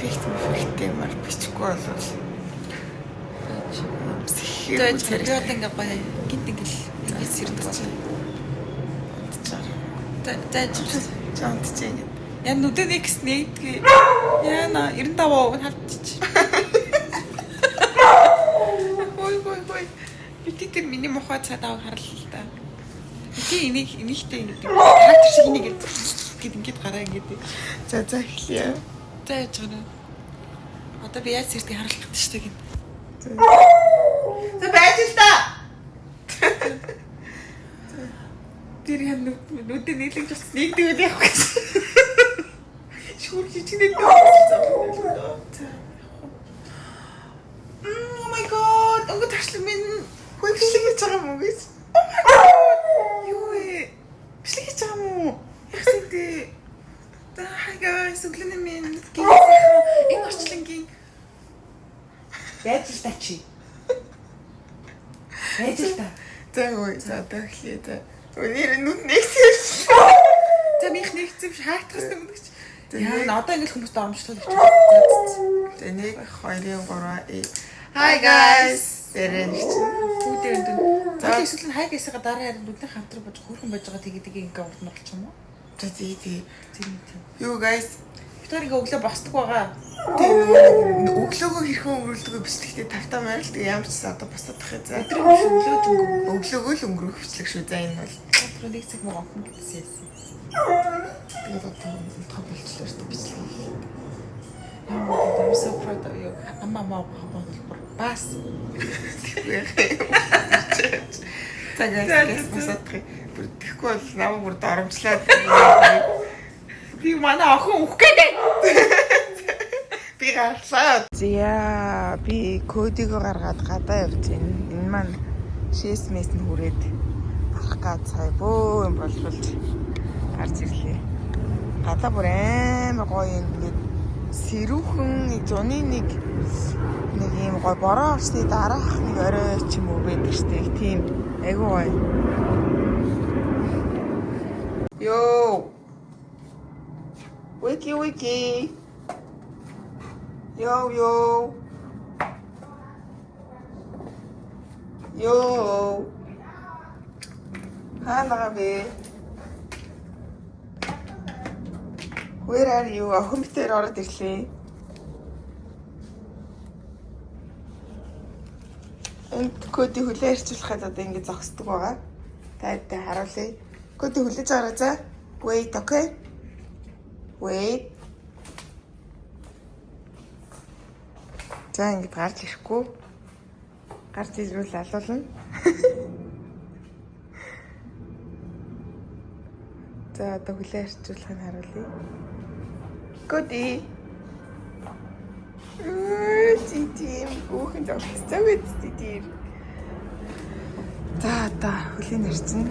эффект юмар бичихгүй болвол тэгээд тэгээд ингээ гоё гинт ингээл ингэж сэрдэг байна. Жантчээ. Яа нүдэн X нэгдгээ. Яана 95% хавчих. Ой. Би тэр миний мохоо цаадаа харлаа л да. Би энийхтэй ингэ характер шиг ингэж гараа ингэ. За эхлэе. За яж гэнэ. Одоо би яаж сэрдгийг харуулах гэдэг шүү дээ. За байж л та. Тэр яа нүдэн нийлэгч бас нэгдэг үл явах гэж. Шүүр хичнээн дөө. Oh my god. Өнгө ташлаг минь Хөөшлөж байгаа юм уу гэж? Юу ээ? Бишлэг хийж байгаа юм уу? Яасан дээ? Hi guys, өглөөний минь энэ орчлонгийн байж л та чи. Байж л та. За эхлэе та. Өнөр нүд нэгсэн. За минь нэгцэв хаалтгаас юм гэж. Яа, одоо ингэ хүмүүс доромжлол гэж. За 1 2 3 Hi guys. Тэрэн Бүгдээр энэ. За эсвэл хай гэсэгээ дараа харин бүгдийн хамтран бож хөөрхөн байж байгаа тэгээд ингэ урд нь болчих юм уу? За тийм. Юу guys? Бид ингээ өглөө босдог байгаа. Өглөөгөө хэрхэн өнгөрүүлдэг бичлэгтээ тавтаа маяг л ямар ч одоо босоод тах за. Өглөөгөө л өнгөрөх бичлэг шүү. За энэ бол өглөө 1 цаг муу офн гэсэн юм. тэгээд одоо том болчихлоо шүү бичлэг. I'm so proud of you. Амаа бас. За guys, босоод тах. Бүр тэхгүй бол намайг бүр доромжлаад би манай охин өөх гэдэг. Би гаргалаа. Зя би кодиго гаргаад гадаа явж байна. Энэ маань шээс нь хүрээд алах гад цай бөө юм болвол гарч ирлээ. Гадаа бүр амар гоё ингээд сэрүүхэн зуны нэг ийм гоё бороо орсны дараах нэг орой ч юм уу байдаг штеп. Тийм айгуу гоё. Йоо. Wiki. Yo. Ханагавэ. Where are you? Охин битээр ороод ирлээ. Энд коди хүлээ ирчүүлэхэд одоо ингэ зогсдог байгаа. Таад харуулъя. Коди хүлээж аваарай за. Wait, okay? Wait. За ингэ гарч ирэхгүй. Гарч ирвэл алуулна. За одоо хүлээ ирчүүлэхийг харуулъя. Коди. Тим хүүхэн зогсцоо үстий. За одоо хүлээн ирсэн.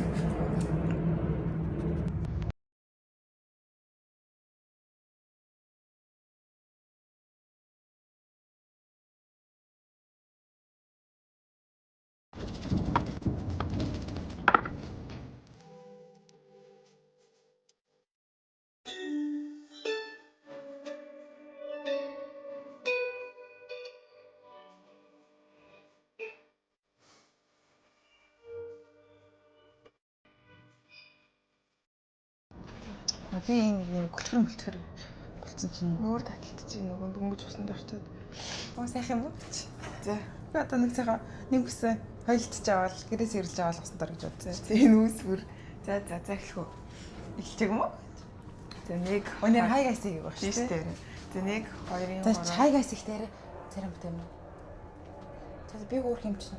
Би энэ гөлтгөр болсон чинь Нуур таталт чинь нөгөө дөнгөж усанд орчоод. оо сайхан юм уу? За. Би одоо нэг цагаан нэг үсэн хойлтж аваад гэрээс ирэлж аваад гасан дор гэж бодсон. Энэ үс бүр. За эхлэх үү. Эхэлж байгаа юм уу? За 1 өнөр хайгаас их баг шүү дээ. За 1 2 За хайгаас их дээр зарим бүтэм юм. За би хөөх юм чинь.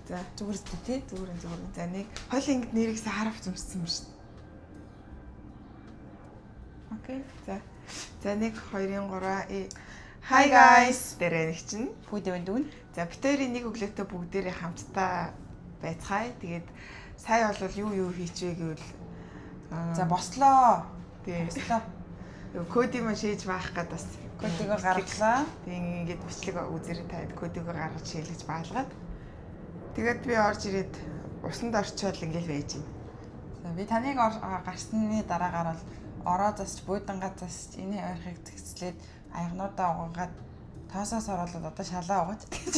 За зүгээр зү тий. Зүгээр. За 1 хойл ингэ нэрийгсээ харавч зүмссэн юм шүү. Окей. За 1 2 3 Hi guys. Дээрээ нэг чинь Пүүдэвэн дүүн. За битэрийн нэг өглөөтэй бүгдээрээ хамтдаа байцгаая. Тэгээд сая бол юу хийчихвэ гэвэл за бослоо. Тий. Бослоо. Коди маань шийдэж баах гээд бас кодиго гаргалаа. Тийм ингээд бичлэг үзэрээ таад кодиго гаргаж шилжиж баалгаад. Тэгээд би орж ирээд усанд орчоод ингээд байж байна. За би таныг гарсны дараагаар бол ороо засч буудангаа засч энэ ойрхыг зэгцлээд аягнуудаа угангаад таасаас оруулаад одоо шалаа угаад гэж.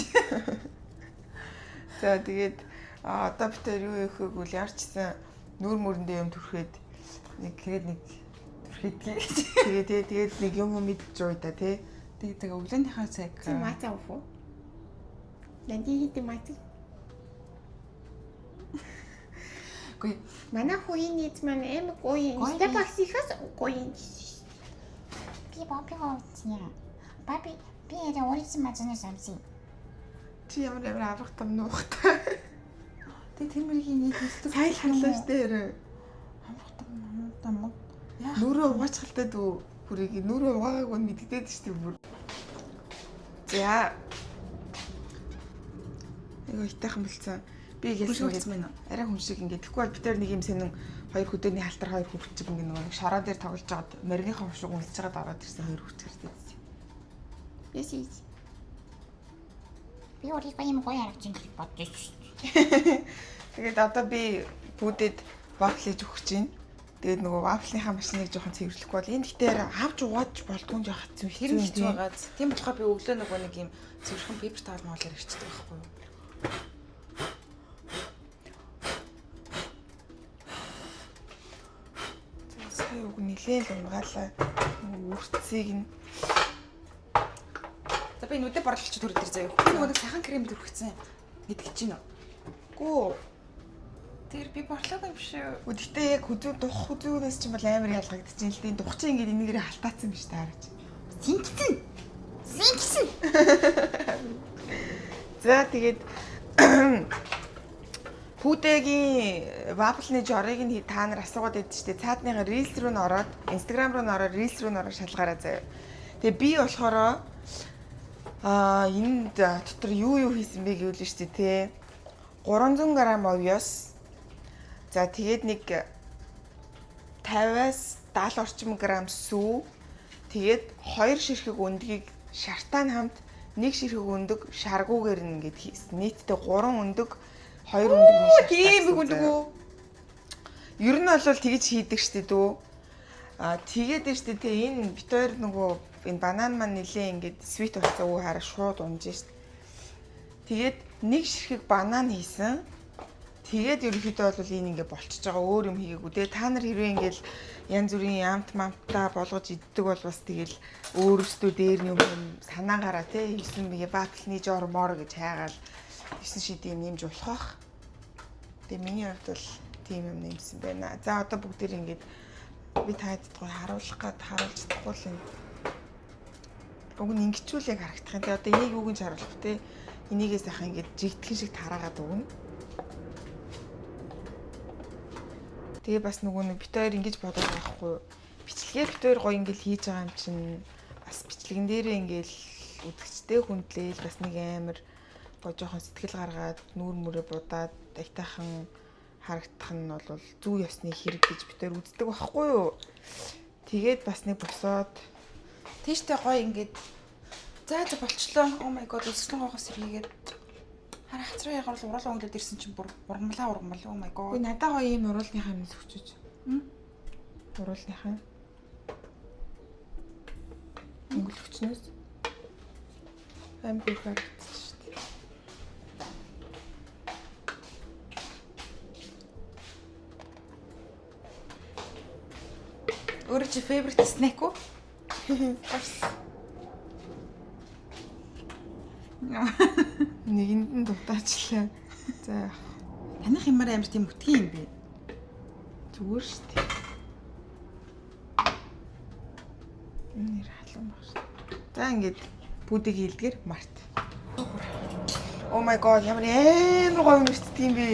За тэгээд одоо бид тэр юу их гэвэл яарчсан нүүр мөрөндөө юм төрхөөд нэг төрхийдгээ. Тэгээд нэг юм мэдж уу да тий. Тэгээд өглөөнийхөө цаг Мацаа уу? Ландиги мацаа. гүй Манай хүүгийн нийт маань амар гоё юм. Стапаксихаас гоё юм. Би бабигаа утсня. Баби би яа орис мазны самси. Чи ямар аврах том нуухтай. тэг тэмэргийн нийт хэлдэг. Сайн харлаа штэ. Тамаа. Нүрээ угаачхалтай дүү хүрийг нүрээ угаагаагүй мэддээд штэ бүр. За. Эго хитайхан болцсон. Би игээсэн арай хүн шиг ингээд тэгэхгүй бол бид тэр нэг юм сэнэн хоёр хөдөөний халтар хоёр хүүхчиг ингээд нэг шороо дээр тоглож жагаад маргийнхаа хувшиг үнэлж жагаад ороод ирсэн хоёр хүүхчиг ирсэн. Ясис. Би орис баям гоё харагч юм гэж бодож шүү. Тэгээд одоо би бүдэд вафл хийж өгч чинь. Тэгээд нөгөө вафлынхаа машиныг жоохон цэвэрлэхгүй бол энэ гэтээр авч угааж болдгүй жоох хэцүү хэрэгж байгаа. Тийм болохоор би өглөө нөгөө нэг юм цэвэрхэн пипер таал моолоор ирчихдэг байхгүй юу? Сая уг нилээл унгаалаа. Үрцгийг нь. За би нүдэ борлуулчих төр дээр заяа. Нөгөө нэг сахан крем төрчихсэн. Мэдгэж байна уу? Гүү. Тэр би борлоогүй юм шүү. Гэхдээ яг хүзүү дух хүзүүнээс ч юм бол амар ялгагдчихээн л дээ. Дух чинь ингээд энийгээр халтаацсан биш таарч. Синксэн. За тэгээд Пүүдэгийн вафлны жорыг нь та нар асуугаад байдаг шүү дээ. Цаадныхаа Reels руу н ороод, Instagram руу н ороод, Reels руу н ороод шалгаараа заяа. Тэгээ би болохоор энд дотор юу хийсэн бэ гэвэл шүү дээ, тэ. 300 г овёс. За тэгээд нэг 50-аас 70 орчим грамм сүү. Тэгээд 2 ширхэг өндгийг шартаа хамт 1 ширхэг өндөг шаргуугаар ингээд хийсэн. Нийтдээ 3 өндөг 2 өндөгний шалтгаан. Тийм их өндөгөө. Ер нь бол тэгж хийдэг штэ дүү. Тэгээд нь штэ тэ энэ бит хоёр нөгөө энэ банан маань нилээ ингээд свит болцоо уу хараа шууд унж штэ. Тэгээд 1 ширхэг банан хийсэн. Тэгээд ерөнхийдөө бол энэ ингээд болчихж байгаа өөр юм хийгээгүй. Тэгээд та нар хэрвээ ингээд янз бүрийн ямт мамтаа болгож иддэг бол бас тэгэл өөрөөсөө дээр юм санаагаараа те хийсэн бие вафлны жор мор гэж хайгаал 9 шид юм нэмж болох. Тэгээ миний хувьд бол тийм юм нэмсэн байна. За одоо бүгдээр ингээд би тааддгаа харуулж чадахгүй л юм. Уг нь ингэчүүл яг харагдах юм. Тэгээ одоо энийг үг нь харуулах те энийгээ сайхан ингээд жигтгэн шиг тараагаад өгнө. Тэгээ бас нөгөө нэг бит хоёр ингэж бодоод байхгүй. Бичлэгээ бит хоёр гоё ингээл хийж байгаа юм чинь бас бичлэгэн дээрээ ингээл үдгчтэй хүндлээл бас нэг амар гоё жоохон сэтгэл гаргаад нүүр мөрөө будаад айтайхан харагдах нь бол зүү ёсны хэрэг гэж бит хоёр үздэг байхгүй юу. Тэгээд бас нэг босоод тийштэй гоё ингээд за болчлоо. Oh my god өссөн гоохос иргээд хараа хацраа ягаар л уруулаа өнгөлөд ирсэн чинь бүр ургамлаа oh my god. Гүй надаа гоё юм уруулныхаа юм зөвчөж. Уруулныхаа. Өнгөлөгчнөөс амбиг харагдчих шүү дээ. Өөрөө чи favorite snack уу? Нэгэнд нь дутаачлаа. За таних юмар амар тийм үтгий юм бэ? зүгээр шүү дээ. Нэр халуун баг шүү. За ингээд бүдэг хийлдгэр март. Oh my god ямар амар гоё юм шүү дээ юм бэ.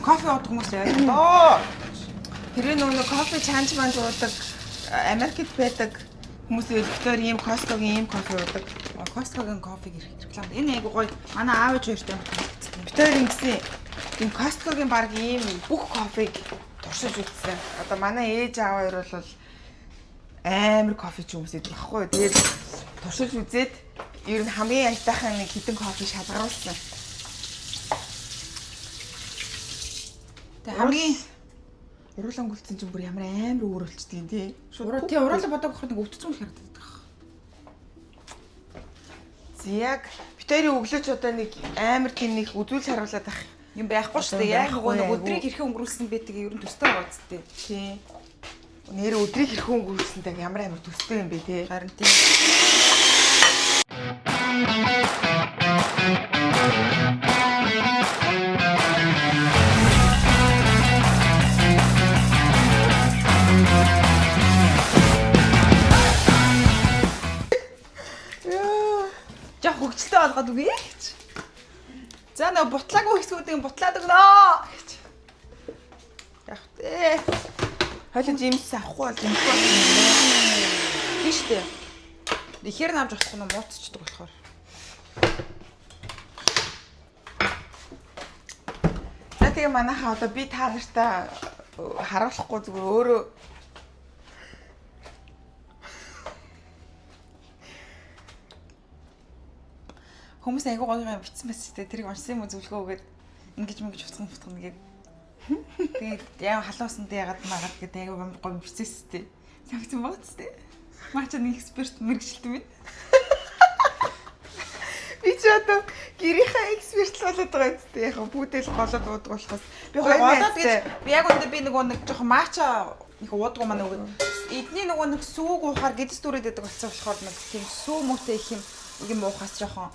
Кофе уудаг хүмүүс яа. Тэр нөгөө кофе чанж манж уудаг Америкт байдаг хүмүүс өлтөөр ийм Costco-гийн ийм кофе уудаг. Costco-гийн кофег реклам. Энэ айгу гоё. Манай аав ээж хоёртой амар таалагдсан. Битээр ингэсэн. Тийм Costco-гийн баг ийм бүх кофег туршиж үзсэн. Одоо манай ээж аав хоёр бол амар кофе ч хүмүүс идэх байхгүй. Тэгээд туршиж үзээд ер нь хамгийн айтайхан нэг хитэн кофе шалгаруулсан. Тэг хамгийн уруулан гүлцэн чинь бүр ямар амар өөр болчдөг юм тий. Шууд тий уруулаа бодог гохор нэг өвдцөн харагддаг. Яг битэрийн өглөөч одоо нэг амар тийм нэг үзүүл харуулад ах юм байхгүй шүү дээ. Яг нөгөө өдрийг хэрхэн өнгөрүүлсэн бэ тэгээ ер нь төстэй байгаа зү. Тийм. Нэр өдрийг хэрхэн өнгөрүүлсэнтэй ямар амар төстэй юм бэ те. Харин тийм. Жаа хөгжилтэй болгоод үгүй гэж. За нөө бутлаагүй хэсгүүдийн бутлаад өгнөө гэж. Яг тээ. Хойлон жимс авахгүй бол жимс бол Тийм шүү дээ. Ихээр навж авахгүй нь мууцчдаг болохоор. За тэгээ манайхаа одоо би та нартай харуулахгүй зүгээр өөрөө Хүмүүс айгуу гоё юм бичсэн байсан шүү дээ. Тэрийг уншсан юм уу зөвлөгөө өгөөд ингэж утгах нэгээд. Тэгээд яа халуусантай ягаад магаад гэдэг айгуу гоё бичсэн шүү дээ. Цагт бооц дээ. Маач нэг эксперт мэрэгчлээ минь. би ч одоо гэрийнхээ эксперт л болоод байгаа юм дээ. Яг бүдэл голоод уудаг болохоос би голоод гэж би яг үндэ би нөгөө нэг жоохон маача нэг уудгаа маань өгөөд эдний нөгөө нэг сүүг уухаар гэдэс дүрээд байдаг болсон болохоор нэг тийм сүү мөтэй их юм уухаас жоохон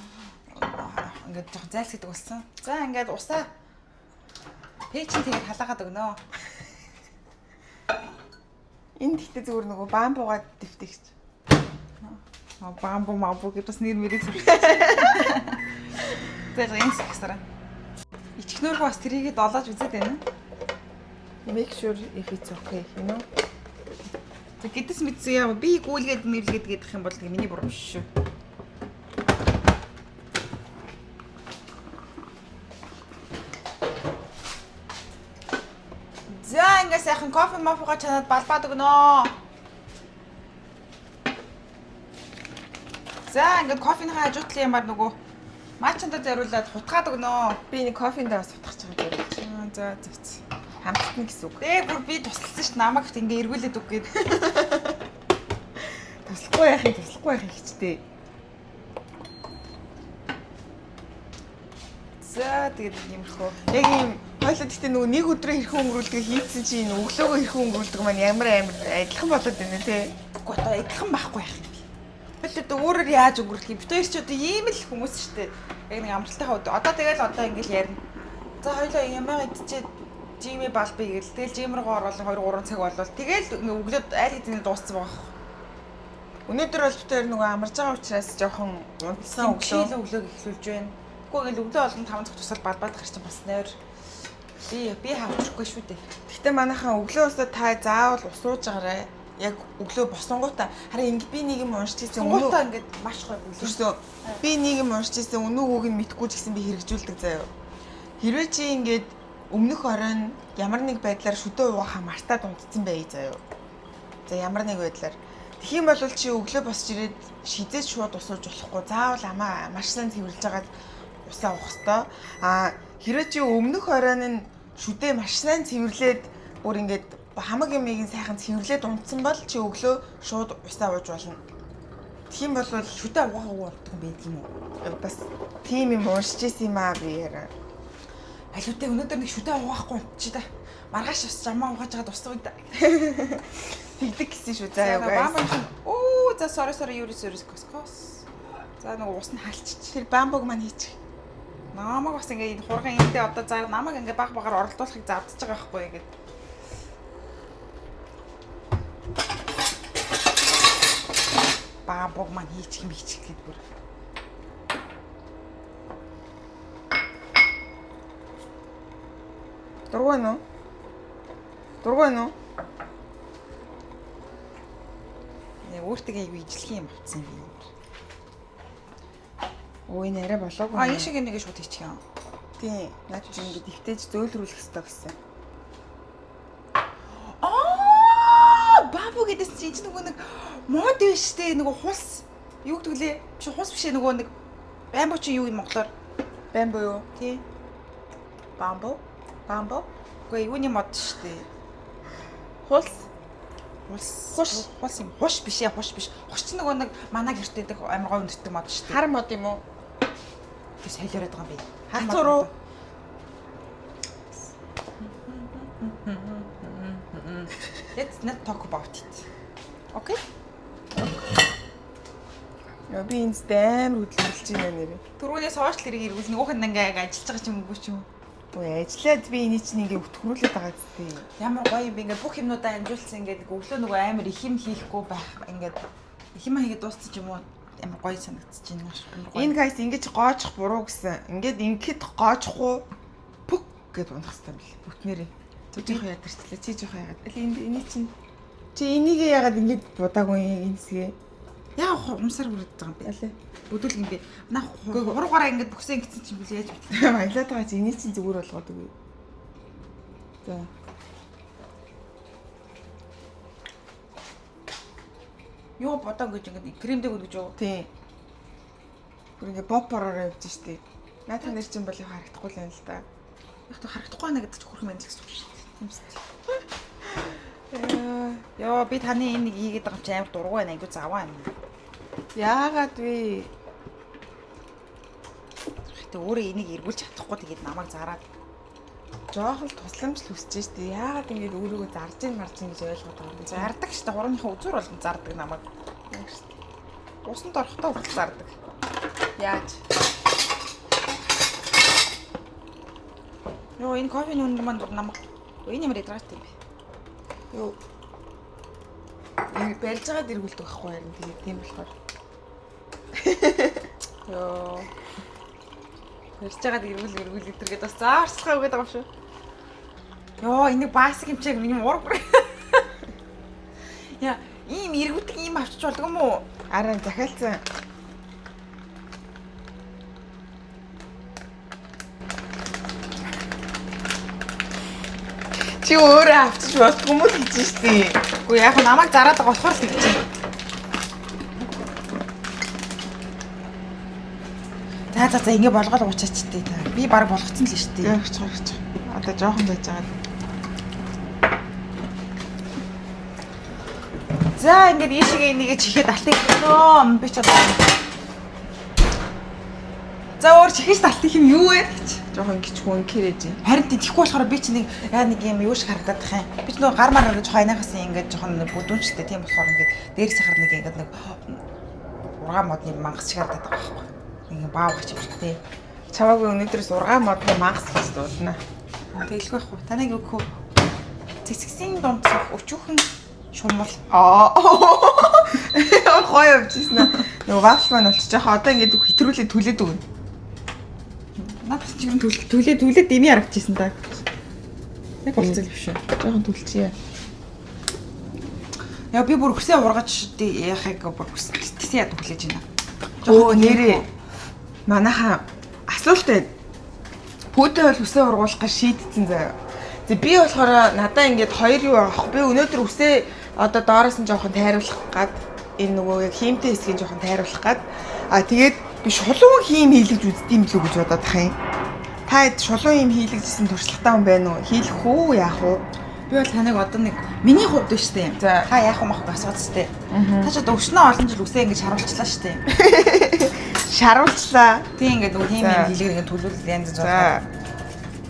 ингээд жоохон зайлсхийдэг болсон. За ингээд усаа пэйжин тэгээд халаагаад өгнөө. энэ гэхдээ зүгээр нөгөө бамбуугаад дэвтэгч. Бамбу мабу гэдэг бас нэр мэрээ зүг. Тэгээд энэ хэсгэрэ. Ичгнөөргөө бас тэрийгээ долоож үзээд байна. Make sure if it's okay, you know. Тэг гэдэс мэдсэн яа би гүйлгээд нэрлгээд гэдэг юм бол миний буруу биш шүү. За ингээ сайхан кофе мафуга чанаад балбаад өгнөө. За ингээд кофений хажуутлын юмар нөгөө маачандаа зариулаад хутгаад өгнөө. Би нэг кофендээ бас утгах гэж байгаа. За зөв. Хамтна гэсэн үг. Дээ бүр би тусалсан ш намайг ингээ эргүүлээд үг гээд. Туслахгүй яхих гэжтэй. За тэгээд юмрхөө. Яг юм хойлоо гэхдээ нөгөө нэг өдрөө хэрхэн өнгөрүүлдэг хийцэн чи энэ өглөөгөө хэрхэн өнгөрүүлдэг маань ямар амар адилхан болоод байна те. Үгүй одоо адилхан байхгүй яах юм. Тэгэл одоо өөрөөр яаж өнгөрөх юм. Бид хоёр ч одоо ийм л хүмүүс шүү дээ. Яг нэг амралтынхаа үед одоо тэгэл одоо ингээл ярина. За хоёлоо ямаа идчихэд жимээ балбая гэл. Тэгэл жим руу орвол 2 3 цаг болвол тэгэл өглөөд айл хэдийн дууссан байгаа. Өнөөдөр бол бид хоёр нөгөө амарж байгаа учраас жоохон унтсан өглөөг эхлүүлж байна. Тэгэхгүй ингээл өглөө болгон 5 цаг тусал балбаад гарч бас нойр. Би хавчихгүй шүү дээ. Гэхдээ манайхаа өглөө өсөө та заавал ус ууж байгаарай. Яг өглөө босонгуудаа харин ингэ би нэг юм уншиж ирсэн өнөөдөр ингээд маш гоё бүлэрсэн. Би нэг юм уншиж ирсэн өнөө үг нь мэдгүй ч гэсэн би хэрэгжүүлдэг заяа. Хэрвээ чи ингээд өмнөх оройн ямар нэг байдлаар шүдөө уугахаа мартаад унтцсан бай заяа. За ямар нэг байдлаар. Тэгэх юм бол чи өглөө босч ирээд шидэж шууд ус ууж болохгүй. Заавал амаа маш сайн цэвэрлж агаад усаа уух ёстой. Хэрвээ чи өмнөх оройн нь шүдээ маш сайн цэвэрлээд бүр ингээд хамаг юмыг сайхан цэвэрлээд унтсан бол чи өглөө шууд усаа ууж болно. Тэгэх юм бол шүдээ уугаа болдог юм байдаг юм уу? Бас тийм юм уншиж ирсэн юм аа би яараа. Алиутай өнөөдөр нэг шүдээ уугаахгүй чи та. Маргааш ус жамаа уугааж байгаа тусдаг да. Тэгдэг гэсэн шүү. За бамбог. Оо за sorry кос. За нэг ус нь хаалчиж. Тэр бамбог маань хийчих. Намаг бас ингээ энэ хурган эндээ одоо заа намаг ингээ баг багаар оролдуулахыг завдж байгаа байхгүй ингээд. Бамбог маань хийчих гээд бүр. Дургуй нөө? Яг өөртөө аягүй ижлэх юм болцсон юм. Өө энэ арай болоогүй. Энэ шиг нэгэ шууд хийчих юм. Тийм. Наад чи ингэ дэвтэж зөөлрүүлэх хэрэгтэй гэсэн. Бамбог гэдээс чи нөгөө нэг мод биш дээ нөгөө хус. Юу гэдэг лээ? Чи хус биш ээ нөгөө нэг бамбуу чи юу юм монголоор? Бамбуу юу? Тий. Бамбуу? Үгүй юуны мод шүү дээ. Хулс. Хус юм. Хуш биш яа, хуш биш. Хуш ч нөгөө нэг манай гэрт идэх амар гой өндөртэй мод шүү дээ. Хар мод юм уу? Тэг солиороод байгаа юм би. Хацуруу. Let's not talk about it. Okay? Яа би инстан хөдөлмөрлж байна нэрээ. Түрүүнээс хоош л хэрэг иргүүл нөгөөх нь ингээ ажиллаж байгаа ч юм уу ч юм. Ой ажиллаад би энийг чинь ингээ өтгөрүүлээд байгаа зү. Ямар гоё юм би ингээ бүх юмнуудаа амжуулсан ингээ өглөө нөгөө амар их юм хийхгүй байх ингээ их юм хийгээд дуусчих юм уу амар гоё санагдчих байна шүү. Энэ гайс ингэж гоожих буруу гэсэн. Ингээд ингээд гоожихгүй пүк гэд унах хэрэгтэй юм бэл. Бүтнээрээ. Жоохоо ядарчлаа. Чи жоохоо яагаад. Энийг чинь чи энийг яагаад ингэж будаагүй энэ хэсгээ. Яа умсаар бүрээд байгаа юм бэ? Ялаа. Бүдүүл юм би. Наа хуруугаараа ингэ бүксэн гэсэн чинь би яаж битлээ. Баялаад байгаа чи энийг чинь зүгээр болгоод өгье. За. Юу бодоо гэж ингэ кремдэг үү гэж юу? Тийм. Бүр ингээ попороор явж штий. Наатан нэр чинь бол яг харагдахгүй л юм л да. Яг та харагдахгүй байна гэдэг чинь хөрх мэн гэсэн үг шүү дээ. Тийм Ээ. Йоо би таны энийг хийгээд байгаа юм чи амар дургу байна. Айгу заваа юм. Яагаад вэ? Гэтэ өөрөө энийг эргүүлж чадахгүй тэгээд намайг зараад Жоохол тусламж л хүсэж штий. Яагаад ингэ өөрийгөө зарж ийн марж ийн гэж ойлгоод байгаа юм бэ? зардаг шүү дээ. Хурууныхаа үзүүр болгон зардаг намайг. Усанд орохдоо хүртэл зардаг. Яаж? Йоо энэ кофений үнэ манд намайг энэ ямар ядраатай юм бэ? Юу? Энэ барьж байгаад эргүүлдэг байхгүй харин тэгээд тийм болохоор. Йоо. Барьж байгаад эргүүл гэдэргээд бас заарцлахаа өгöd байгаа юм шүү. Йоо энийг баасик юм чиг миний ураг. Яа ийм эргүүдэг ийм авчиж болдог юм уу? Араа захиалцсан. Чи өөрөө авчиж болдгоо юм уу гэж штий. Үгүй яг намайг зараад байгаа болохоор л гэж байна. За ингэ болгоод уучаач тээ та. Би баг болгоцсон л шүү дээ. Явах чарч. Одоо жоохон байж байгаа. За ингээд ийшээ энийг чихээд алтыг нөө би ч одоо. За өөр чихэж алтыг юм юу вэ гэж. Жоохон гिचгүй инкэрэж. Харин тийхгүй болохоор би ч нэг юм юу шиг харагдаад тах юм. Би ч нөгөө гар мараа гэж хойнахаас ингээд жоохон бүдүүнчтэй тийм болохоор ингээд дээрээс хахаар нэг ингээд нэг ургаан модны мангас шиг харагдаад байгаа байхгүй. Ингээ баав гэж юм шиг тий. Чаваагүй өнөөдрөөс ургаан модны мангас гэж дуулна. Тэгэлгүй байхгүй. Таныг өгөх цэцгсийн дунд өчүүхэн шумал. Гоё явжсэн. Нөгөө вафл маань болчих жоох одоо ингээд хэтрүүлээ түлээд өгнө. Надад ч юм түлээд дэмий харагдчихсан та. Яг болцол биш үү? Жоохон түлчихье. Яа би бүр өксөө ургаж яахыг бүр өксөсөн яд хүлээж байна. Өө нэрээ. Манайха асуултаа пүүдээ бол үсээ ургуулах гэж шийдсэн заяа. Тэг би болохоор надаа ингээд хоёр юу авах. Би өнөөдөр үсээ одоо доороос нь жоохон тайруулах гад энэ нөгөө яг хиймтэй хэсгийг жоохон тайруулах гад. Тэгээд би шулуун хийм хийлгэж үздэм билүү гэж бодоод тах юм. Та шулуун хийм хийлгэжсэн туршлагатай хүн байна уу? Хийлгэх үү яах вэ? Би бол таныг одоо нэг миний хувьд биш үү? За. Та яах юм ахгүй асууц тээ. Та ч одоо өшнөө олон жил үсээ ингэж харуулчлаа шүү дээ. Шаруулчлаа. Тийм ингээд нөгөө хийм хийлгээр ингээд төлөвлөл янз янз байна.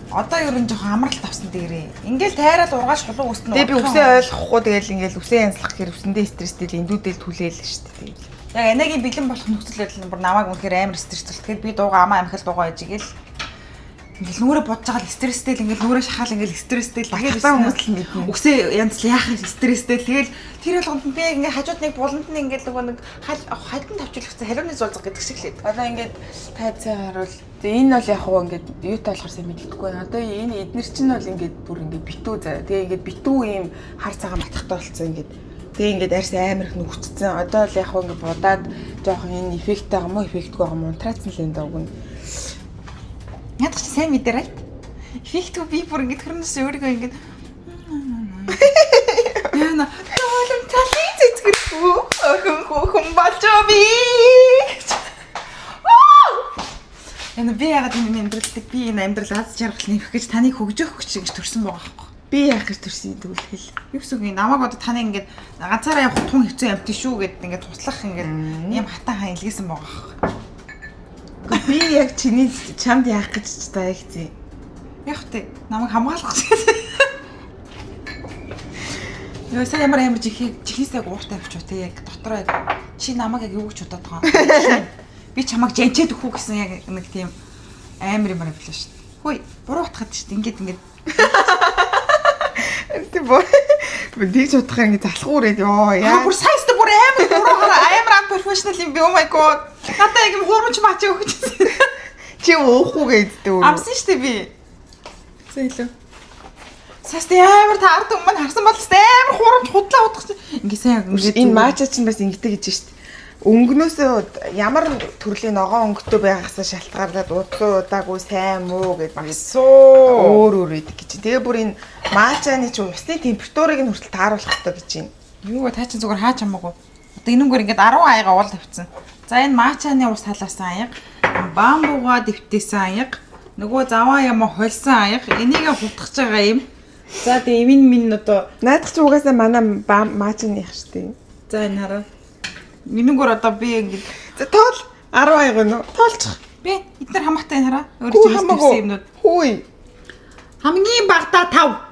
Одоо ер нь жоохон амралт авсан дээрээ. Ингээл тайраад ургааш шулуу үснэ. Тэгээ би үсээ ойлгохгүй тэгэл ингээл үсээ янзлах гэр үсэндээ стресстэй эндүүдэл түлээл шүү дээ. Яг энэгийн бэлэн болох нөхцөл байдал нь бүр намайг үнэхээр амар стресстэй. Тэгэхээр би дуугаа амаа амхил дуугаа ижгээл ингээл нүрэ бодож байгаа л стресстэй л ингээл нүрэ шахаал ингээл стресстэй л дахиад хүмүүс л мэднэ. Үсээ янз л яах стресстэй. Тэгэл тэр болгонд би ингээ хажууд нэг буланд нь ингээл нөгөө нэг хальтан тавчуулагцсан халууны зулцаг гэдэг шиг л. Одоо ингээд тайцаа харуул. Энэ бол яг хуу ингээд юутай болохоор сайн мэддэхгүй байна. Одоо энэ эднэр чинь бол ингээд бүр ингээд битүү заа. Тэгээ ингээд битүү ийм хар цагаан матхтай болцсон ингээд. Тэгээ ингээд арьс амар их нүгчсэн. Одоо л яг хуу ингээд будаад жоохон энэ эффекттэй байгаа мó эффектгүй байгаа мó унтрацсан л энэ дог нь. Ядах чи сайн мэдэрэй. Эффектгүй би бүр ингээд хөрнөөс өөрийгөө ингээд яна тоолон талын цэцгэрхүү хүн болчоо би. Энэ би ягаад энэ амьдралыг би энэ амьдрал аз жаргал нэмэх гэж таныг хөгжөөх гэж төрсөн байгаа байхгүй. Би яах гэж төрсөн тэгвэл хэл. Юу гэсэн үг юм намайг одоо таны ингээд ганцаараа явах тун хэвцэн амт шүү гэд ингээд туслах ингээд юм хатаахан илгээсэн байгаа. Би яг чиний чамд яах гэж та ихтэй. Яг тэ намайг хамгаалах гэж. Яа сайн ямар чихээсээ ууртай авчуу те яг дотроо яг чи намайг яг юу гэж бодоод байгаа. Би чамайг жанчээд өгөх үү гэсэн яг нэг тийм амар юм авлаа шүү. Хөөе буруу утгаад шүү. Ингээд Тэ боо. Мэдээж утгах ингэ залхуурээд ёо яа. бүр сайст бүр амар unprofessional юм би oh my god. Надаа яг юм хуурч маач өгч. Чи уухгүй гэдтэй үү? Амсан шүү дээ би. Зөөлөө. Сайст амар таард өмнө харсан бол амар хуурч худлаа удах. Ингээ сайн Энэ маача чинь бас ингэдэг гэж шүү дээ. Өнгнөөсөө ямар төрлийн ногоон өнгөтэй байгаасаа шалтгаалаад удаагүй сайн муу гэж өөр идэг гэж. Тэгээ бүр энэ маачаны чи усны температурыг нь хүртэл тааруулах хэрэгтэй гэж байна. Юу вэ та чинь зүгээр хаач хамаагүй. Одоо энэгээр ингээд 10 аяга уул тавьсан. За энэ маачаны ус талаасан аяга, бамбуга дэвтээсэн аяга, нөгөө заваа юм холсон аяга, энийг хутгах байгаа юм. За тэгээ минь одоо Наадах чи угаасаа манай маачны их штеп. за энэ хараа. Минийгээр одоо би ингээд За тоол 10 аяга нөө тоолчих. би эдгээр хамаатай хараа. Өөрөө чинь хэлсэн юмнууд. Хүй. Хамгийн багтаа 5.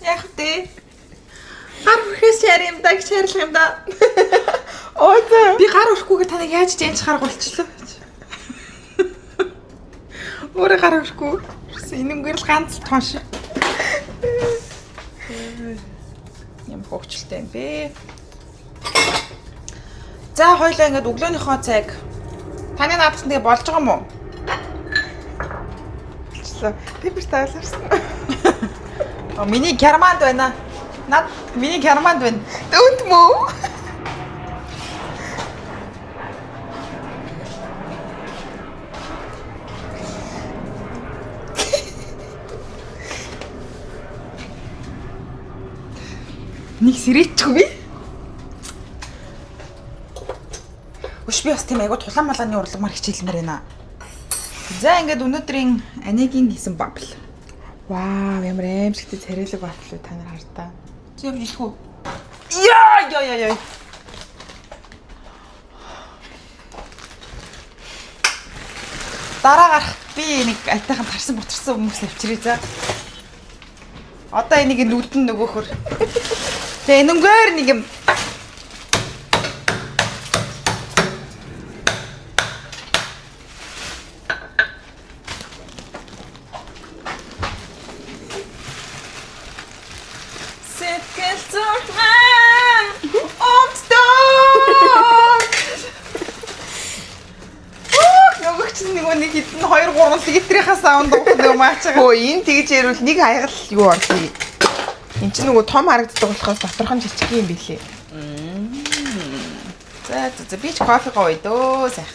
Яг тэ. Гар өрхөөс ярим да гэж хайрлах юм да. Ой. Би гар өрхгүйгээ таныг яаж жинч харгуулчлаа. Өөрөө гар өрхгүй. Энэнгээр л ганц л тоош. Юм хөвчлөлтэй юм бэ. За хоёлаа ингээд өглөөнийхөө цаг таны наадсан тэгээ болж байгаа юм уу? Би бүр тааларсан. Миний керманд байна. Над миний керманд байна. Дөөнд мөө. Нэг сэрээчих би. Өш би бас тийм айгуу тулаан малааны урлагмаар хичээлмээр байна. За ингээд өнөөдрийн Анигийн хийсэн бабл. Вау, ямар аимшигтэй царайлаг батлуу та нар хартаа. Чи явж идэх үү? Яа. Дараа гарах би нэг айтайхан тарсан бутарсан хүмүүс авчирээ за. Одоо энийг нүдэн нөгөөхөр. Тэгээ энэнгээр нэг юм нэг хитэн 2-3 литрийнхаа саунд уух юм аачаа. Хөө энэ тэгж ярил нэг хаягал юу ордгийг. Энд чинь нөгөө том харагддаг болохоос доторхон жижиг юм билээ. За би ч кофе гоё дөө сайх.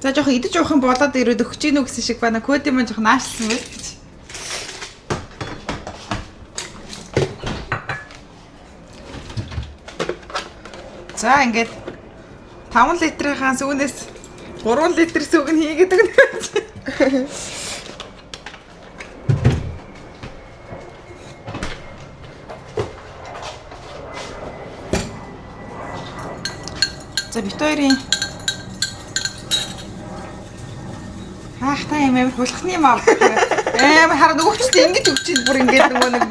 За жоох идэж уух юм болоод ирээд өгч гинүү гэсэн шиг байна. Коди маань жоох наашлсан байл гэж. За ингээд 5 литрийнхаа сүүнээс 3 литр сүг нь хийгээд өгнө. За бит хоёрын та юм амар хулхны юм аа. Амар хараа нөгөөчтэй ингэж өгчихэд бүр ингээд нөгөө нэг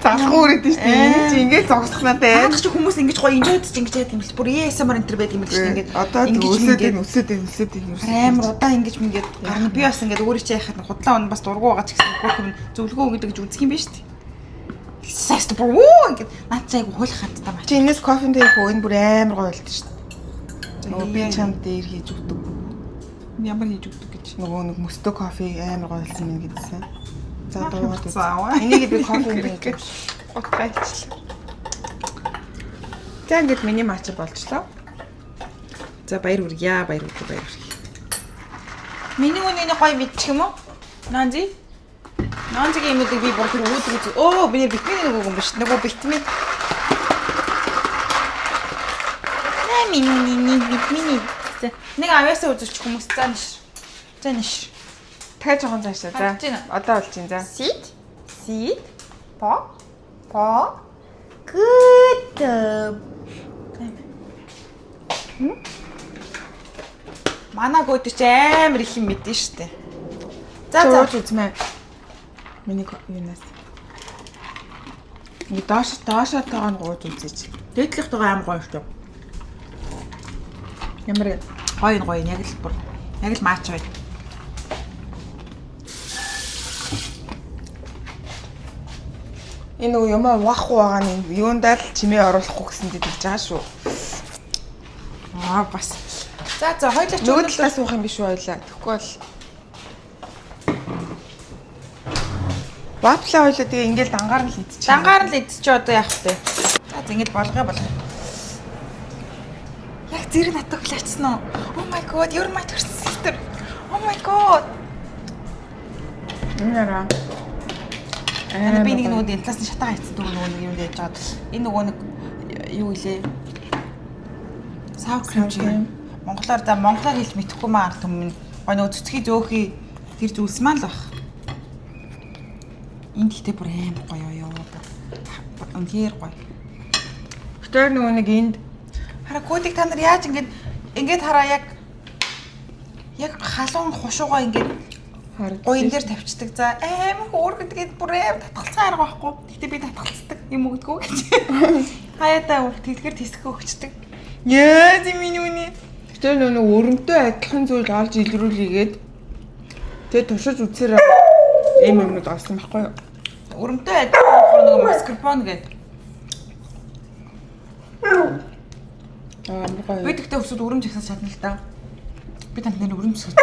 залхуу үрээд шүү дээ. Энэ чи ингээд зогсох надад. Хаач чи хүмүүс ингэж гоё инжойд ч ингэж яа юм бэл бүр ASMR энэ төр байдаг юм л шүү дээ. Ингээд одоо өсөд амар удаа ингэж мингээд гарна би бас ингээд өөрөө чи яхад худлаа он бас дургу байгаа ч гэсэн бүх юм зөвлөгөө өгдөг гэж үзэх юм биш үү? Саст бүр ингээд наад цайг хулах хаттай маа. Чи энэс кофенд яг энэ бүр амар гоё болд шүү дээ. Нөгөө би чамд дээр хийж өгдөг. Ямар хийж өгдөг гэж. Нөгөө нэг мөстө кофе амар гоё болсон юм гэдсэн. За дуугаад заа. Энийг би кофе хийж Окейчлаа. За ингээд миний матч болчлоо. За баяр хүргье. Миний үнэний гоё мэдчих юм уу? Наанзи? Нонжигийн юмнуудыг би бүр тэр өөдрөг үз. Оо миний витамин нөгөө юм биш. Нөгөө витамин. Витамин. Нэг авьяасаа үзүүлчих хүмүүс зааш. Зааш. дахиад жоохон заашаа. За. Одоо болж байна. За. Seed. Po. Good. Манай гүйдэр чи амар их юм мэдэн штэ. За үзмээ. Миний юунаас. Нэг доошоо тагаа гооч үзээч. Дээдлэх тагаа аим гоё штэ. Ямар гоё яг л бүр яг л маач гоё. Энэ нөгөө юм угаахгүй байгаа нь юундаа л чимээ оруулахгүй гэсэндээ тэгж байгаа шүү. Бас. За хоёлаа ч нөгөө талаас уух юм биш үү хоёлаа. Тэгэхгүй бол вафла хоёлаа тэгээ ингээл дангаар нь л идчих. Дангаар нь л идчих одоо яах вэ? За ингэж болгоо. Яг зэрэг натаг хүлээчихсэн үү? Oh my god, you're my sister. Oh my god. Нэраа. Би нэг нөгөө энэ талаас нь шатаага хийсэн нөгөө нэг юм яаж чад. Энэ нөгөө нэг юу илээ? Sour cream. Монголоор хэлж мэдэхгүй маа ард түмэн. Гой нөгөө цэцгий зөөхий тэр зүйлс маань л баг. Энд ихтэй бүр аим гоё ёо. Үнээр гоё. Тэр нөгөө нэг энд хараа кодик та нар яаж ингэж хараа яг халуун хушуугаа ингэж гоён дээр тавьчихдаг. За аим хөөр гэдгээд бүр аим татгалцсан арга байхгүй. Гэтэ би татгалцдаг юм өгдөгөө гэж. Хаяатаа тэтгэр тисгэх өгчдөг. Яа зиминүни. тэр нөгөө өрөмтэй адилхан зүйл олж илрүүлээгээд тэгээ туршиж үзсээр ийм юмнууд олсон байхгүй юу? Өрөмтэй адилхан нөгөө маскарпоне гэдэг. Би тэгтээ өсөд өрөмж ихсэж чадна л да. Би танд нэр өрөмж ихсэж.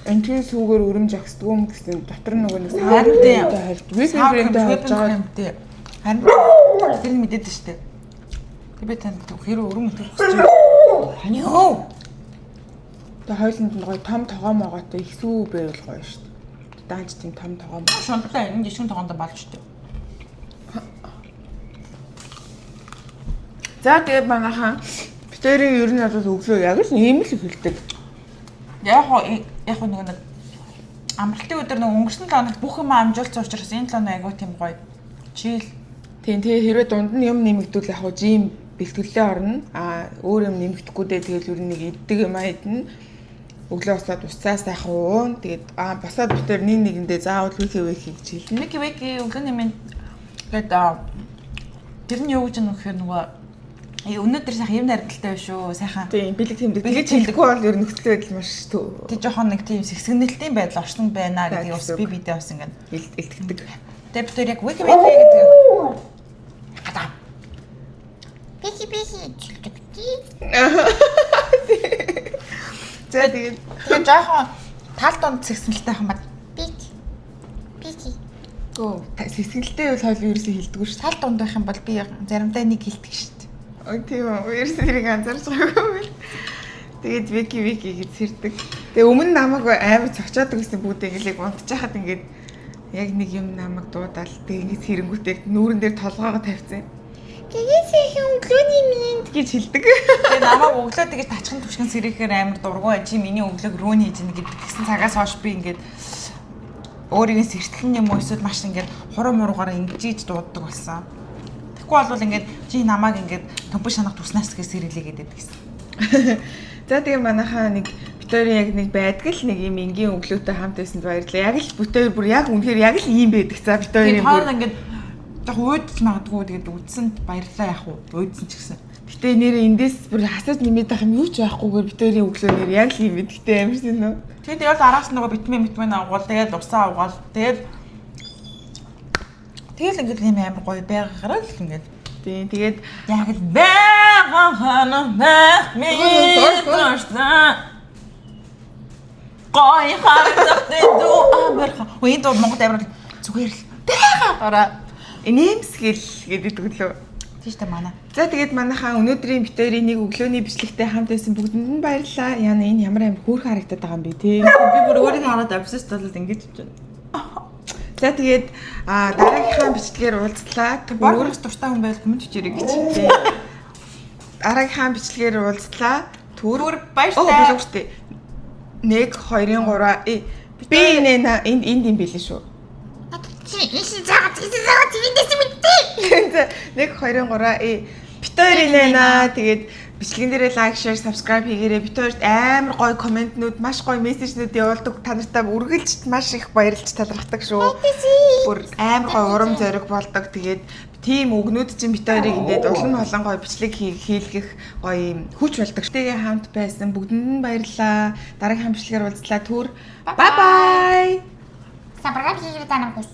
Энтгийн сүүгээр өрөмж агсдгүй юм гэсэн дотор нөгөө нэг харинтэй вибрэнтэй харж байгаа юм тий. Харин тэр нь мэдээд штэ. Би танд хэрэг өрөмж өгсөж. Ханио. Тэ хойлонд нь гоё том тогоом байгаатай их сүү байвал гоё штэ. Даанч тийм том тогоом. Шунттай энэ жишгэн тогоонд болж штэ. За тэгээд манайхаа битэрийн ер нь одоо өглөө яг л ийм л хэлдэг. Яг нэг амралтын өдөр нэг өнгөрсөн 7 хоногт бүх юм амжуулсан учраас энэ 7 хоног айгуу тийм гоё. Чийл. Тийм тэгээ хэрвээ дунд нь юм нэмэгдүүл яг хуу жим бэлтгэлээ орно. Өөр юм нэмэгдэхгүй дээ тэгэл ер нь нэг иддэг юм идэнэ. Өглөө босоод уцаас сайхан уун. Тэгээд босоод битэр нэгэндээ заавал вики гэж хэлнэ. Вики өглөө нэмэн гэдэг тэр нь юу гэж нөхөр нөгөө өнөөдөр сайхан юм наригдaltaй байна шүү. Сайхан. Тийм, бэлэг тэмдэг. Тэгээд хэлэхгүй бол ер нь нөхцөл байдал маш төө. Тэг жоохон нэг тийм сэгсгэнэлтийн байдал орсон байна гэдгийг бас би бидээ бас ингэ илтгэдэг. Тэг бид яг вики гэдэг. Хата. Пихи чилдэг. За тэгээд жоохон тал донд сэгсгэнэлтэй хам бат. Пихи. Оо, сэгсгэнэлтэй бол хоол ерөөсөө хэлдэггүй шүү. Тал донд байх юм бол би заримдаа нэг хэлдэг шүү. Ой тийм үү. Ерөөсөө тэрийг анзаарч байгаагүй. Тэгээд вики гэж сэрдэг. Тэгээ өмнө намайг амар цогцоод гэсэн бүгдээ гэлэг унтчихад ингээд яг нэг юм намайг дуудаал. Тэгээ ингээд сэрэнгүүтээ нүүрэн дээр толгоогоо тавьсан. Гэгээсээ өглөөний минь гэж хэлдэг. Тэгээ намайг өглөө тэгэж тачхан түшгэн сэрэхээр амар дургуй чи миний өглөөг рүүн хийж ийн гэдэг гисэн цагаас хойш би ингээд өөрийн сэртлэн юм уу эсвэл маш ингээд хурам муруугаараа ингэж дууддаг болсон. Тэгвэл бол ингээд чи намайг ингээд төмпөш шанах туснаас гэж сэрэлээ гэдэг гэсэн. За тэгээ манайхаа нэг битэрийн яг нэг байдаг л нэг юм энгийн өглөөтэй хамт байсанд баярлалаа. Яг л битэр бүр яг үнэхээр яг л ийм байдаг. За битэрийн бүр ингээд яг уудч магадгүй тэгээд үдсэнд баярлалаа яах вэ? Уудсан ч гэсэн. Гэтэ нэрээ эндээс бүр хасаж нэмээд байх юм юу ч байхгүйгээр битэрийн өглөө нэр яг л ийм гэдэгтэй амар шин нөө. Тэгээд яг араас нөгөө витамин авгуул тэгээд усаа авгаал тэгээд ингээд юм амар гоё байгаараа л ингээд. Тийм тэгээд яг л байгаараа гоё харагддаг дүү амарха. Үеийн дуу Монгол амар зүгээр л байгаараа нэмсгэл гэдэг төглөө. тийш та манай. За тэгээд манайхаа өнөөдрийн битэрийн нэг өглөөний бичлэгтэй хамт байсан бүгдэнд нь баярлалаа. Яна энэ ямар амар хөөрхөн харагдаад байгаа юм бэ те. Би бүр өөрийг хараад обсесд болоод ингэж байна. За тэгээд дараагийнхаа бичлэгээр уулзлаа. Борхоос дуртай хүн байл комент хийрэй гэж. Дараагийнхаа бичлэгээр уулзлаа. Түр баяртай. Оо боловчтой. 1 2 3 би энэ энд юм билээ шүү. 이시 자가 재밌댔으면 돼. 1 2 3 бит хоёр инэна. Тэгээд бичлэгэн дээрээ лайк, share, subscribe хийгээрэй. Бит хоёрт амар гоё комментнууд, маш гоё мессежнүүд явуулдаг. Та нартай үргэлж маш их баярлж талархдаг шүү. Бүр амар гоё урам зориг болдог. Тэгээд тийм өгнүүд чинь бит хоёрыг ингээд улам олон гоё бичлэг хийлгэх гоё юм хүч болдог. Тэгээ хамт байсан бүгдэнд нь баярлалаа. Дараагийн бичлэгээр уулзлаа. Түр. Bye bye. Сабрагап хийгээд танах гус.